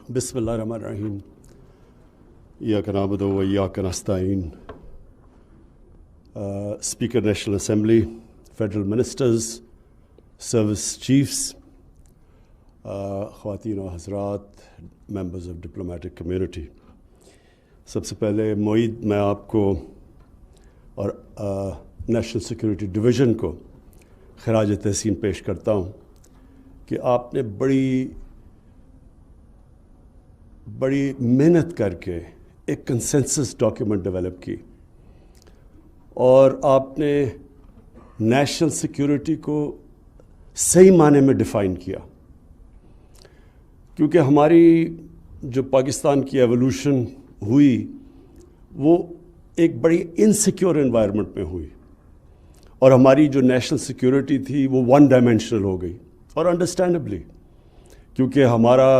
بسم اللہ الرحمن الرحیم ایاک نعبد و ایاک نستعین. Speaker national assembly, federal ministers, service chiefs, خواتین و حضرات, ممبرز آف ڈپلومیٹک کمیونٹی, سب سے پہلے معید میں آپ کو اور نیشنل سیکورٹی ڈویژن کو خراج تحسین پیش کرتا ہوں کہ آپ نے بڑی محنت کر کے ایک کنسنسس ڈاکیومنٹ ڈیولپ کی اور آپ نے نیشنل سیکورٹی کو صحیح معنی میں ڈیفائن کیا, کیونکہ ہماری جو پاکستان کی ایولیوشن ہوئی وہ ایک بڑی انسیکیور انوائرمنٹ میں ہوئی اور ہماری جو نیشنل سیکورٹی تھی وہ ون ڈائمینشنل ہو گئی, اور انڈرسٹینڈبلی کیونکہ ہمارا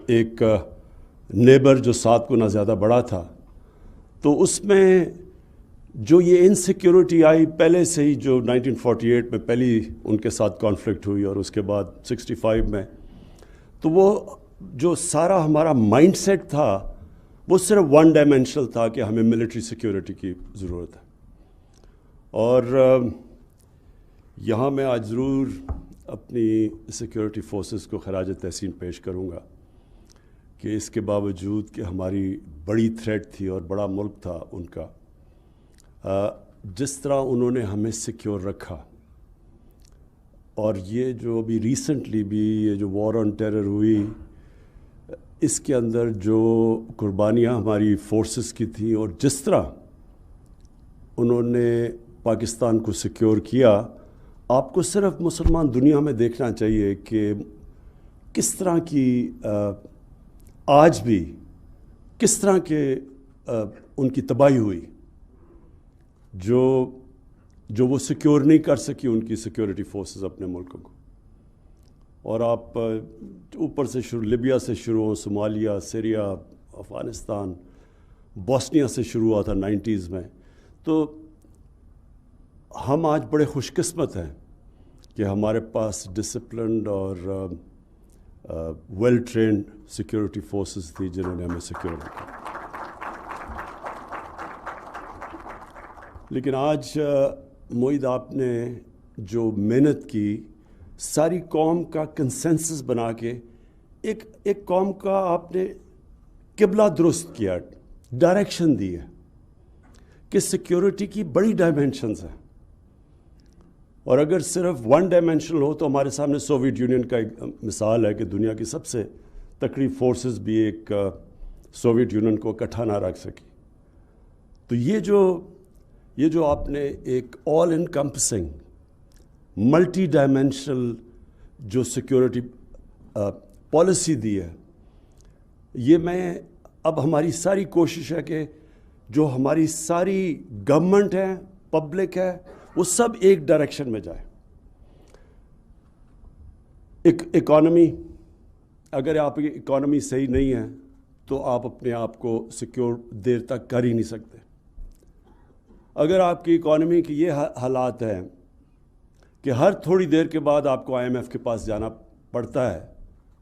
ایک نیبر جو 7 گنا زیادہ بڑا تھا, تو اس میں جو یہ انسیکیورٹی آئی پہلے سے ہی, جو 1948 میں پہلی ان کے ساتھ کانفلکٹ ہوئی اور اس کے بعد 65 میں, تو وہ جو سارا ہمارا مائنڈ سیٹ تھا وہ صرف ون ڈائمینشنل تھا کہ ہمیں ملٹری سیکورٹی کی ضرورت ہے. اور یہاں میں آج ضرور اپنی سیکورٹی فورسز کو خراج تحسین پیش کروں گا کہ اس کے باوجود کہ ہماری بڑی تھریٹ تھی اور بڑا ملک تھا ان کا, جس طرح انہوں نے ہمیں سیکیور رکھا. اور یہ جو ابھی ریسنٹلی بھی یہ جو وار آن ٹیرر ہوئی, اس کے اندر جو قربانیاں ہماری فورسز کی تھیں اور جس طرح انہوں نے پاکستان کو سیکیور کیا, آپ کو صرف مسلمان دنیا میں دیکھنا چاہیے کہ کس طرح کی آج بھی کس طرح کے ان کی تباہی ہوئی جو وہ سیکیور نہیں کر سکی ان کی سیکیورٹی فورسز اپنے ملکوں کو. اور آپ اوپر سے لیبیا سے شروع ہوں, صومالیہ, سیریا, افغانستان, بوسنیا سے شروع ہوا تھا 90s میں. تو ہم آج بڑے خوش قسمت ہیں کہ ہمارے پاس ڈسپلنڈ اور ویل ٹرینڈ سیکورٹی فورسز تھی جنہوں نے ہمیں سیکیور رکھا. لیکن آج معید آپ نے جو محنت کی, ساری قوم کا کنسنسس بنا کے ایک قوم کا آپ نے قبلہ درست کیا, ڈائریکشن دی ہے کہ سیکیورٹی کی بڑی ڈائمینشنز ہیں. اور اگر صرف ون ڈائمینشنل ہو تو ہمارے سامنے سوویت یونین کا ایک مثال ہے کہ دنیا کی سب سے تکڑی فورسز بھی ایک سوویت یونین کو اکٹھا نہ رکھ سکی. تو یہ جو آپ نے ایک آل انکمپسنگ ملٹی ڈائمینشنل جو سیکورٹی پالیسی دی ہے, یہ میں اب ہماری ساری کوشش ہے کہ جو ہماری ساری گورنمنٹ ہے, پبلک ہے, وہ سب ایک ڈائریکشن میں جائے. اکانومی, اگر آپ کی اکانومی صحیح نہیں ہے تو آپ اپنے آپ کو سیکیور دیر تک کر ہی نہیں سکتے. اگر آپ کی اکانومی کی یہ حالات ہیں کہ ہر تھوڑی دیر کے بعد آپ کو IMF کے پاس جانا پڑتا ہے,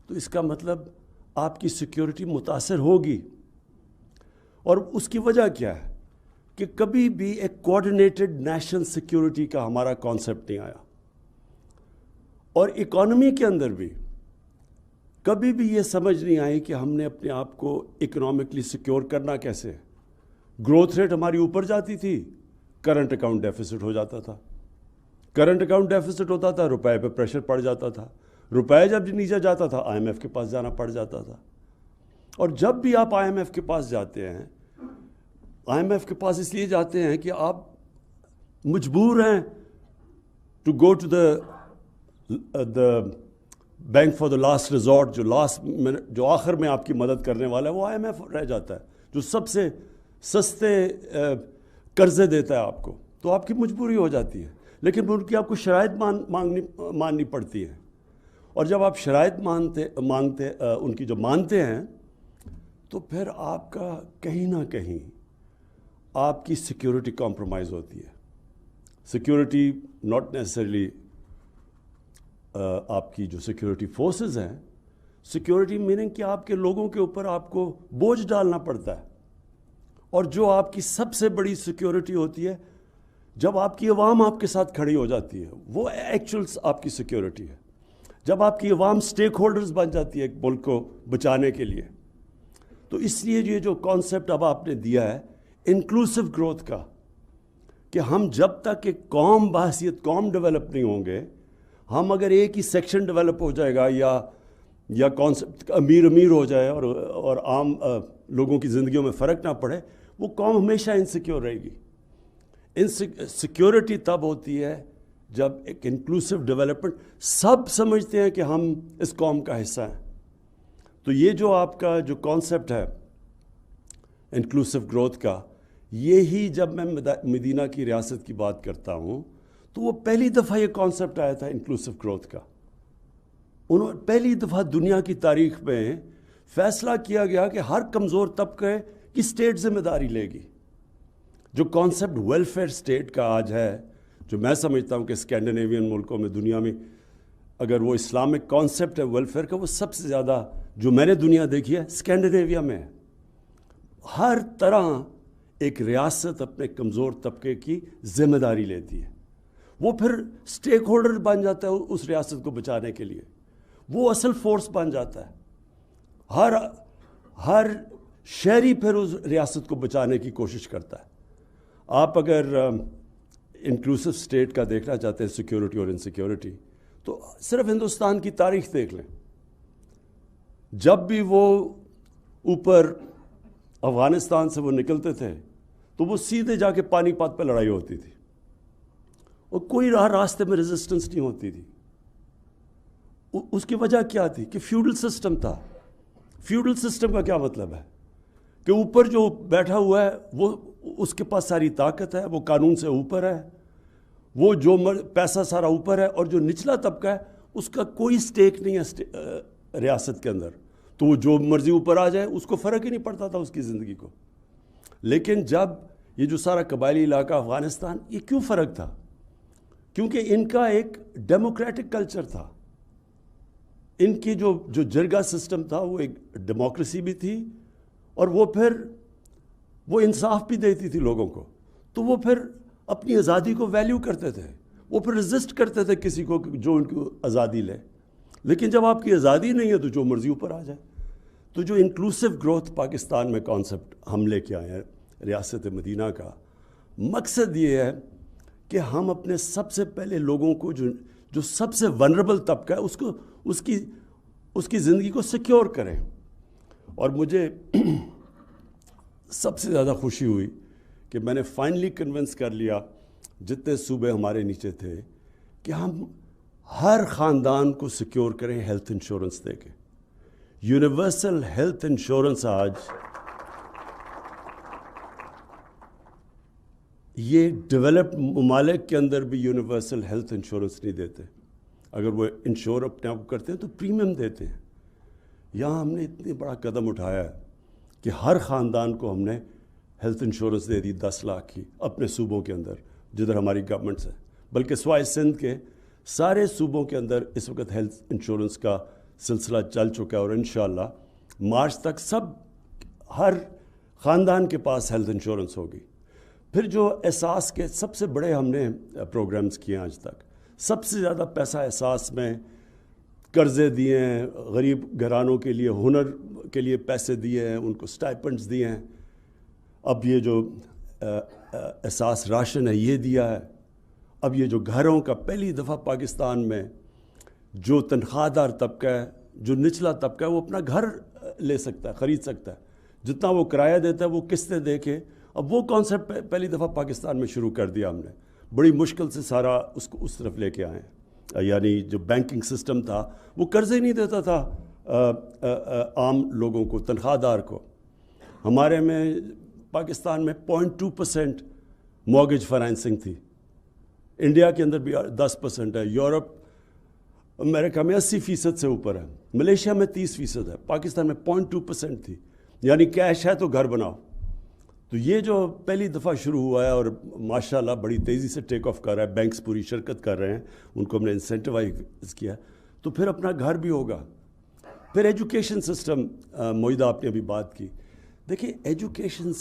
تو اس کا مطلب آپ کی سیکیورٹی متاثر ہوگی. اور اس کی وجہ کیا ہے کہ کبھی بھی ایک کوآرڈینیٹڈ نیشنل سیکیورٹی کا ہمارا کانسیپٹ نہیں آیا. اور اکانومی کے اندر بھی کبھی بھی یہ سمجھ نہیں آئی کہ ہم نے اپنے آپ کو اکنامکلی سیکیور کرنا کیسے ہے. گروتھ ریٹ ہماری اوپر جاتی تھی, کرنٹ اکاؤنٹ ڈیفیسٹ ہو جاتا تھا. کرنٹ اکاؤنٹ ڈیفیسٹ ہوتا تھا, روپے پہ پریشر پڑ جاتا تھا. روپے جب نیچے جاتا تھا IMF کے پاس جانا پڑ جاتا تھا. اور جب بھی آپ IMF کے پاس جاتے ہیں, IMF کے پاس اس لیے جاتے ہیں کہ آپ مجبور ہیں to go to the bank for the last resort. جو آخر میں آپ کی مدد کرنے والا ہے وہ IMF رہ جاتا ہے, جو سب سے سستے قرضے دیتا ہے آپ کو. تو آپ کی مجبوری ہو جاتی ہے, لیکن ان کی آپ کو شرائط ماننی پڑتی ہے. اور جب آپ شرائط ان کی جو مانتے ہیں, تو پھر آپ کا کہیں نہ کہیں آپ کی سیکیورٹی کمپرومائز ہوتی ہے. سیکیورٹی ناٹ نیسسریلی آپ کی جو سیکیورٹی فورسز ہیں, سیکیورٹی میننگ کہ آپ کے لوگوں کے اوپر آپ کو بوجھ ڈالنا پڑتا ہے، اور جو آپ کی سب سے بڑی سیکیورٹی ہوتی ہے جب آپ کی عوام آپ کے ساتھ کھڑی ہو جاتی ہے، وہ ایکچوئل آپ کی سیکیورٹی ہے. جب آپ کی عوام سٹیک ہولڈرز بن جاتی ہے ایک ملک کو بچانے کے لیے. تو اس لیے یہ جو کانسیپٹ اب آپ نے دیا ہے انکلوسیو گروتھ کا، کہ ہم جب تک ایک قوم بحیثیت قوم ڈیولپ نہیں ہوں گے، ہم اگر ایک ہی سیکشن ڈیولپ ہو جائے گا یا کانسیپٹ امیر ہو جائے اور عام لوگوں کی زندگیوں میں فرق نہ پڑے، وہ قوم ہمیشہ انسیکیور رہے گی. سیکیورٹی تب ہوتی ہے جب ایک انکلوسیو ڈیولپمنٹ سب سمجھتے ہیں کہ ہم اس قوم کا حصہ ہیں. تو یہ جو آپ کا جو کانسیپٹ ہے انکلوسیو گروتھ کا، یہی جب میں مدینہ کی ریاست کی بات کرتا ہوں تو وہ پہلی دفعہ یہ کانسیپٹ آیا تھا انکلوسیو گروتھ کا. انہوں پہلی دفعہ دنیا کی تاریخ میں فیصلہ کیا گیا کہ ہر کمزور طبقے کی اسٹیٹ ذمہ داری لے گی. جو کانسیپٹ ویلفیئر اسٹیٹ کا آج ہے، جو میں سمجھتا ہوں کہ اسکینڈینیوین ملکوں میں، دنیا میں اگر وہ اسلامک کانسیپٹ ہے ویلفیئر کا، وہ سب سے زیادہ جو میں نے دنیا دیکھی ہے اسکینڈینیویا میں ہے. ہر طرح ایک ریاست اپنے کمزور طبقے کی ذمہ داری لیتی ہے، وہ پھر اسٹیک ہولڈر بن جاتا ہے اس ریاست کو بچانے کے لیے، وہ اصل فورس بن جاتا ہے. ہر شہری پھر اس ریاست کو بچانے کی کوشش کرتا ہے. آپ اگر انکلوسیو اسٹیٹ کا دیکھنا چاہتے ہیں سیکیورٹی اور انسیکیورٹی، تو صرف ہندوستان کی تاریخ دیکھ لیں. جب بھی وہ اوپر افغانستان سے وہ نکلتے تھے تو وہ سیدھے جا کے پانی پت پہ لڑائی ہوتی تھی، اور کوئی راستے میں ریزسٹنس نہیں ہوتی تھی. اس کی وجہ کیا تھی کہ فیوڈل سسٹم تھا. فیوڈل سسٹم کا کیا مطلب ہے کہ اوپر جو بیٹھا ہوا ہے وہ اس کے پاس ساری طاقت ہے، وہ قانون سے اوپر ہے، وہ جو پیسہ سارا اوپر ہے، اور جو نچلا طبقہ ہے اس کا کوئی سٹیک نہیں ہے ریاست کے اندر. تو وہ جو مرضی اوپر آ جائے اس کو فرق ہی نہیں پڑتا تھا اس کی زندگی کو. لیکن جب یہ جو سارا قبائلی علاقہ افغانستان، یہ کیوں فرق تھا؟ کیونکہ ان کا ایک ڈیموکریٹک کلچر تھا. ان کی جو جرگہ سسٹم تھا وہ ایک ڈیموکریسی بھی تھی، اور وہ پھر وہ انصاف بھی دیتی تھی لوگوں کو. تو وہ پھر اپنی آزادی کو ویلیو کرتے تھے، وہ پھر رزسٹ کرتے تھے کسی کو جو ان کی آزادی لے. لیکن جب آپ کی آزادی نہیں ہے تو جو مرضی اوپر آ جائے. تو جو انکلوسیو گروتھ پاکستان میں کانسیپٹ ہم لے کے آئے ہیں ریاست مدینہ کا، مقصد یہ ہے کہ ہم اپنے سب سے پہلے لوگوں کو جو سب سے ونربل طبقہ ہے اس کو اس کی زندگی کو سیکیور کریں. اور مجھے سب سے زیادہ خوشی ہوئی کہ میں نے فائنلی کنونس کر لیا جتنے صوبے ہمارے نیچے تھے کہ ہم ہر خاندان کو سیکیور کریں ہیلتھ انشورنس دے کے. یونیورسل ہیلتھ انشورنس آج یہ ڈیولپڈ ممالک کے اندر بھی یونیورسل ہیلتھ انشورنس نہیں دیتے. اگر وہ انشور اپنے آپ کو کرتے ہیں تو پریمیم دیتے ہیں. یہاں ہم نے اتنی بڑا قدم اٹھایا ہے کہ ہر خاندان کو ہم نے ہیلتھ انشورنس دے دی 10 لاکھ کی اپنے صوبوں کے اندر جدھر ہماری گورنمنٹس ہے. بلکہ سوائے سندھ کے سارے صوبوں کے اندر اس وقت ہیلتھ انشورنس کا سلسلہ چل چکا ہے، اور انشاءاللہ مارچ تک ہر خاندان کے پاس ہیلتھ انشورنس ہوگی. پھر جو احساس کے سب سے بڑے ہم نے پروگرامز کیے ہیں آج تک، سب سے زیادہ پیسہ احساس میں قرضے دیے ہیں، غریب گھرانوں کے لیے ہنر کے لیے پیسے دیے ہیں، ان کو سٹائپنڈز دیے ہیں. اب یہ جو احساس راشن ہے یہ دیا ہے. اب یہ جو گھروں کا پہلی دفعہ پاکستان میں جو تنخواہ دار طبقہ ہے، جو نچلا طبقہ ہے، وہ اپنا گھر لے سکتا ہے، خرید سکتا ہے. جتنا وہ کرایہ دیتا ہے وہ قسطیں دے کے. اب وہ کانسیپٹ پہلی دفعہ پاکستان میں شروع کر دیا ہم نے. بڑی مشکل سے سارا اس کو اس طرف لے کے آئے ہیں. یعنی جو بینکنگ سسٹم تھا وہ قرضے نہیں دیتا تھا عام لوگوں کو، تنخواہ دار کو. ہمارے میں پاکستان میں 0.2% مورگیج فائنینسنگ تھی. انڈیا کے اندر بھی 10% ہے. یورپ امریکہ میں 80% سے اوپر ہے. ملیشیا میں 30% ہے. پاکستان میں 0.2% تھی. یعنی کیش ہے تو گھر بناؤ. تو یہ جو پہلی دفعہ شروع ہوا ہے اور ماشاءاللہ بڑی تیزی سے ٹیک آف کر رہا ہے، بینکس پوری شرکت کر رہے ہیں، ان کو ہم نے انسینٹیوائز کیا، تو پھر اپنا گھر بھی ہوگا. پھر ایجوکیشن سسٹم، معاہدہ آپ نے ابھی بات کی، دیکھیں ایجوکیشن